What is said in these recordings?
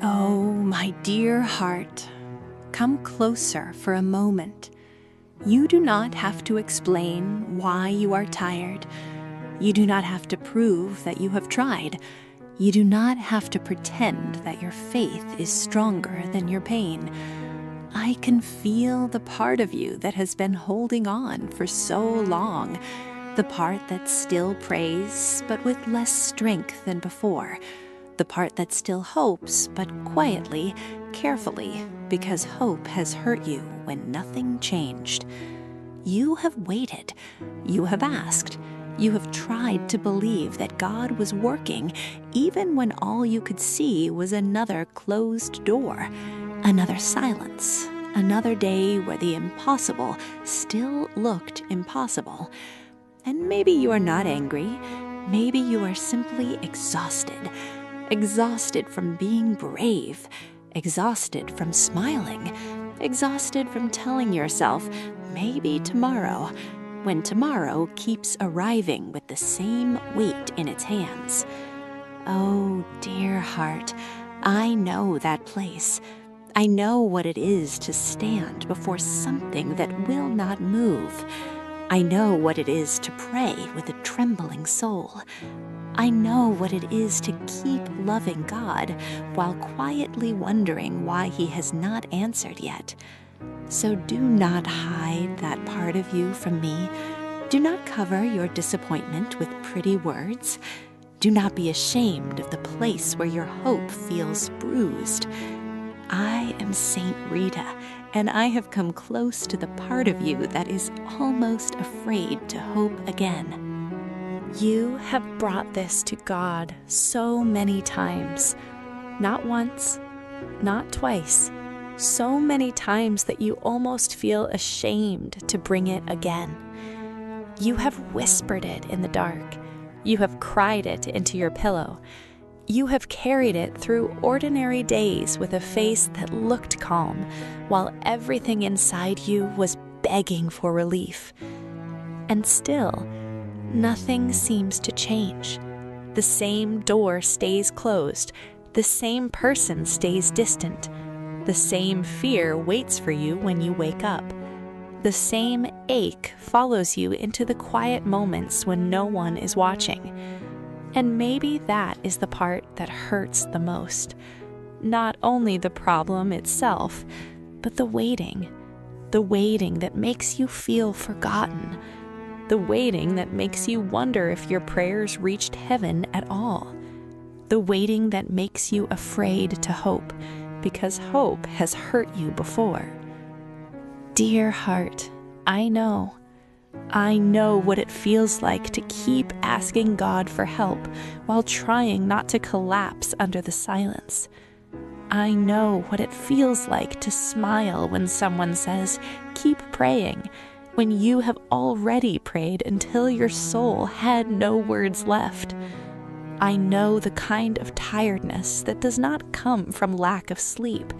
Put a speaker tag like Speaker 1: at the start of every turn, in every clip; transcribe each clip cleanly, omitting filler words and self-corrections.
Speaker 1: Oh, my dear heart, come closer for a moment. You do not have to explain why you are tired. You do not have to prove that you have tried. You do not have to pretend that your faith is stronger than your pain. I can feel the part of you that has been holding on for so long, the part that still prays but with less strength than before, the part that still hopes, but quietly, carefully, because hope has hurt you when nothing changed. You have waited. You have asked. You have tried to believe that God was working, even when all you could see was another closed door, another silence, another day where the impossible still looked impossible. And maybe you are not angry. Maybe you are simply exhausted. Exhausted from being brave, exhausted from smiling, exhausted from telling yourself, maybe tomorrow, when tomorrow keeps arriving with the same weight in its hands. Oh, dear heart, I know that place. I know what it is to stand before something that will not move. I know what it is to pray with a trembling soul. I know what it is to keep loving God while quietly wondering why He has not answered yet. So do not hide that part of you from me. Do not cover your disappointment with pretty words. Do not be ashamed of the place where your hope feels bruised. I am Saint Rita, and I have come close to the part of you that is almost afraid to hope again. You have brought this to God so many times, not once, not twice, so many times that you almost feel ashamed to bring it again. You have whispered it in the dark. You have cried it into your pillow. You have carried it through ordinary days with a face that looked calm, while everything inside you was begging for relief. And still, nothing seems to change. The same door stays closed. The same person stays distant. The same fear waits for you when you wake up. The same ache follows you into the quiet moments when no one is watching. And maybe that is the part that hurts the most. Not only the problem itself, but the waiting that makes you feel forgotten. The waiting that makes you wonder if your prayers reached heaven at all. The waiting that makes you afraid to hope, because hope has hurt you before. Dear heart, I know what it feels like to keep asking God for help while trying not to collapse under the silence. I know what it feels like to smile when someone says, "Keep praying," when you have already prayed until your soul had no words left. I know the kind of tiredness that does not come from lack of sleep,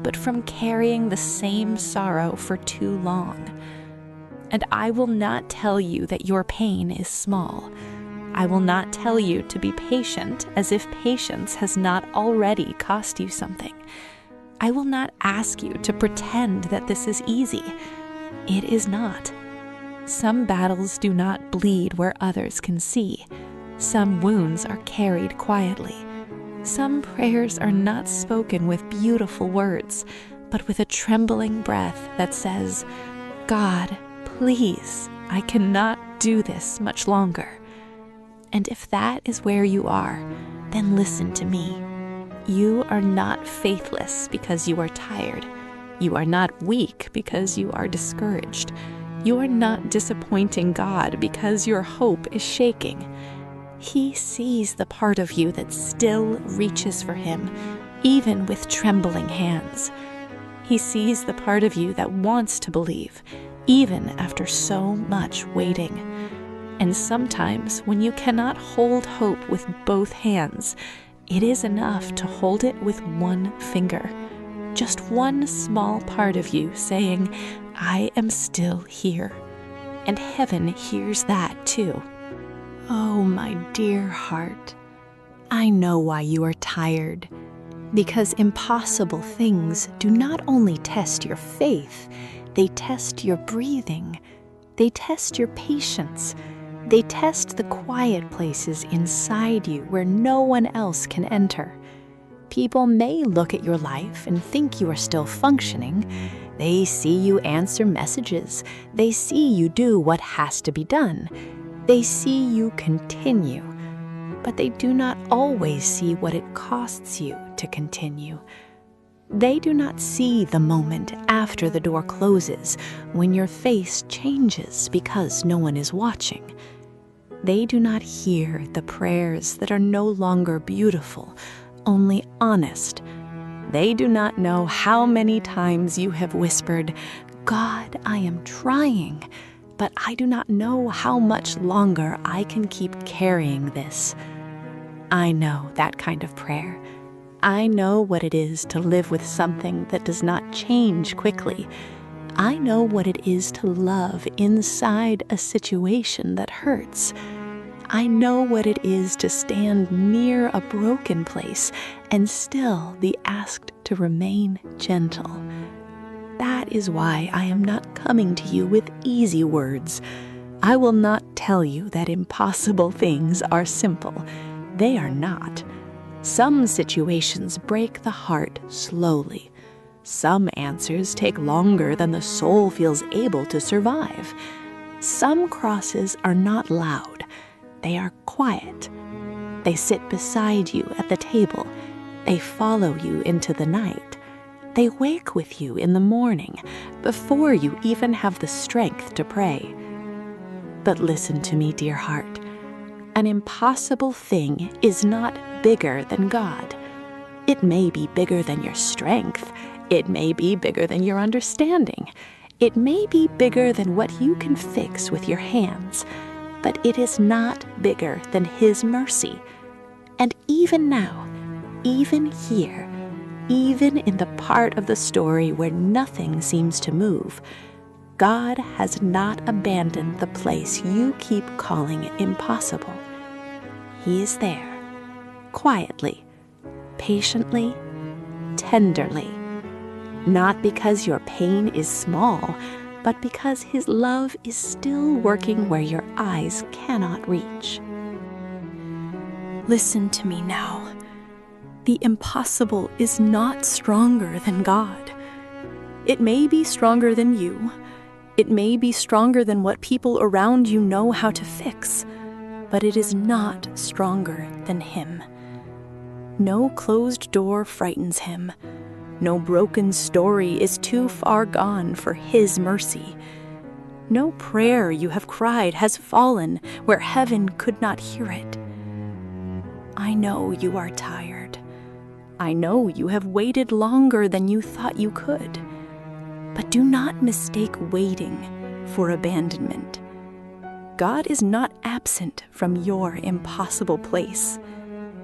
Speaker 1: but from carrying the same sorrow for too long. And I will not tell you that your pain is small. I will not tell you to be patient as if patience has not already cost you something. I will not ask you to pretend that this is easy. It is not. Some battles do not bleed where others can see. Some wounds are carried quietly. Some prayers are not spoken with beautiful words, but with a trembling breath that says, "God, please, I cannot do this much longer." And if that is where you are, then listen to me. You are not faithless because you are tired. You are not weak because you are discouraged. You are not disappointing God because your hope is shaking. He sees the part of you that still reaches for Him, even with trembling hands. He sees the part of you that wants to believe, even after so much waiting. And sometimes, when you cannot hold hope with both hands, it is enough to hold it with one finger. Just one small part of you saying, "I am still here." And heaven hears that too. Oh, my dear heart, I know why you are tired. Because impossible things do not only test your faith, they test your breathing, they test your patience, they test the quiet places inside you where no one else can enter. People may look at your life and think you are still functioning. They see you answer messages. They see you do what has to be done. They see you continue. But they do not always see what it costs you to continue. They do not see the moment after the door closes when your face changes because no one is watching. They do not hear the prayers that are no longer beautiful, only honest. They do not know how many times you have whispered, "God, I am trying, but I do not know how much longer I can keep carrying this." I know that kind of prayer. I know what it is to live with something that does not change quickly. I know what it is to love inside a situation that hurts. I know what it is to stand near a broken place and still be asked to remain gentle. That is why I am not coming to you with easy words. I will not tell you that impossible things are simple. They are not. Some situations break the heart slowly. Some answers take longer than the soul feels able to survive. Some crosses are not loud. They are quiet. They sit beside you at the table. They follow you into the night. They wake with you in the morning before you even have the strength to pray. But listen to me, dear heart. An impossible thing is not bigger than God. It may be bigger than your strength. It may be bigger than your understanding. It may be bigger than what you can fix with your hands. But it is not bigger than His mercy. And even now, even here, even in the part of the story where nothing seems to move, God has not abandoned the place you keep calling impossible. He is there, quietly, patiently, tenderly, not because your pain is small, but because His love is still working where your eyes cannot reach. Listen to me now. The impossible is not stronger than God. It may be stronger than you. It may be stronger than what people around you know how to fix, but it is not stronger than Him. No closed door frightens Him. No broken story is too far gone for His mercy. No prayer you have cried has fallen where heaven could not hear it. I know you are tired. I know you have waited longer than you thought you could. But do not mistake waiting for abandonment. God is not absent from your impossible place.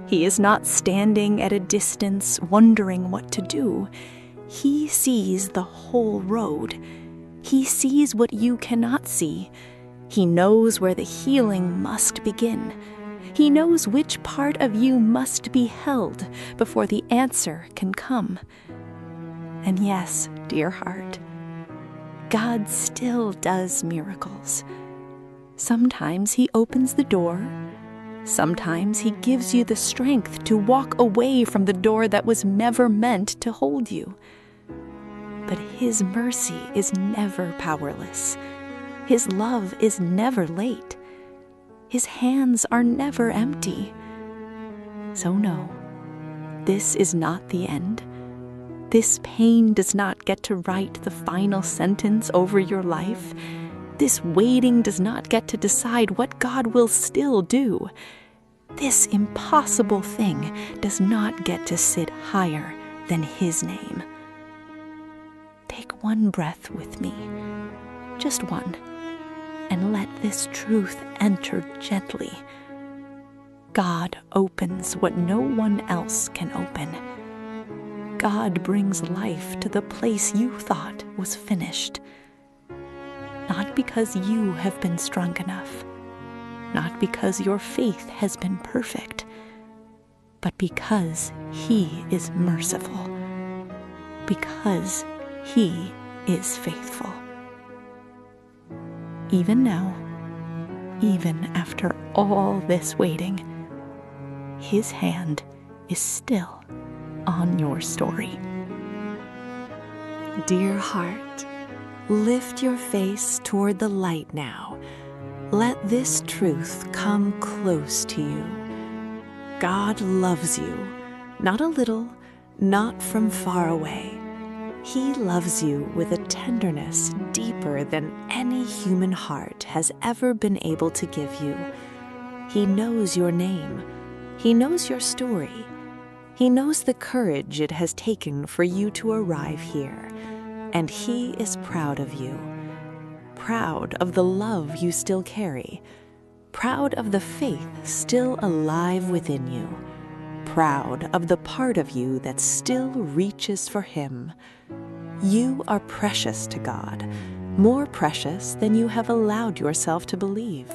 Speaker 1: He is not standing at a distance wondering what to do. He sees the whole road. He sees what you cannot see. He knows where the healing must begin. He knows which part of you must be held before the answer can come. And yes, dear heart, God still does miracles. Sometimes He opens the door. Sometimes He gives you the strength to walk away from the door that was never meant to hold you. But His mercy is never powerless. His love is never late. His hands are never empty. So no, this is not the end. This pain does not get to write the final sentence over your life. This waiting does not get to decide what God will still do. This impossible thing does not get to sit higher than His name. Take one breath with me, just one, and let this truth enter gently. God opens what no one else can open. God brings life to the place you thought was finished. Not because you have been strong enough, not because your faith has been perfect, but because He is merciful, because He is faithful. Even now, even after all this waiting, His hand is still on your story. Dear heart, lift your face toward the light now. Let this truth come close to you. God loves you, not a little, not from far away. He loves you with a tenderness deeper than any human heart has ever been able to give you. He knows your name. He knows your story. He knows the courage it has taken for you to arrive here, and He is proud of you. Proud of the love you still carry, proud of the faith still alive within you, proud of the part of you that still reaches for Him. You are precious to God, more precious than you have allowed yourself to believe.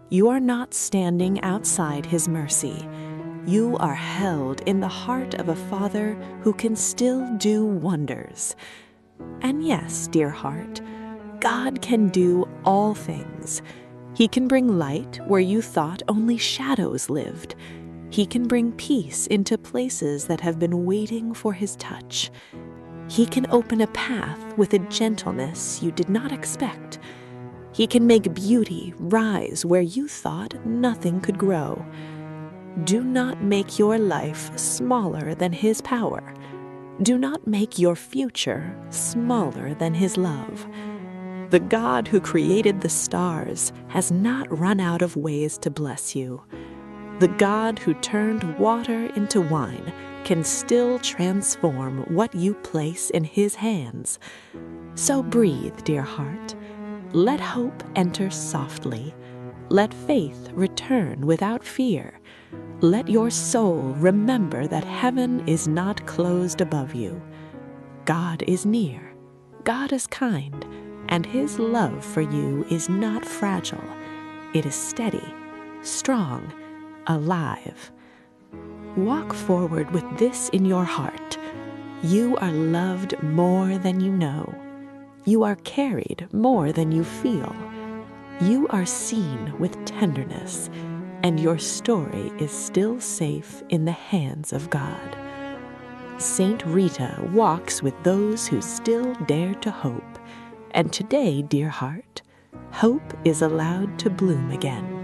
Speaker 1: You are not standing outside His mercy. You are held in the heart of a Father who can still do wonders. And yes, dear heart, God can do all things. He can bring light where you thought only shadows lived. He can bring peace into places that have been waiting for His touch. He can open a path with a gentleness you did not expect. He can make beauty rise where you thought nothing could grow. Do not make your life smaller than His power. Do not make your future smaller than His love. The God who created the stars has not run out of ways to bless you. The God who turned water into wine can still transform what you place in His hands. So breathe, dear heart. Let hope enter softly. Let faith return without fear. Let your soul remember that heaven is not closed above you. God is near. God is kind. And His love for you is not fragile. It is steady, strong, alive. Walk forward with this in your heart. You are loved more than you know. You are carried more than you feel. You are seen with tenderness, and your story is still safe in the hands of God. Saint Rita walks with those who still dare to hope. And today, dear heart, hope is allowed to bloom again.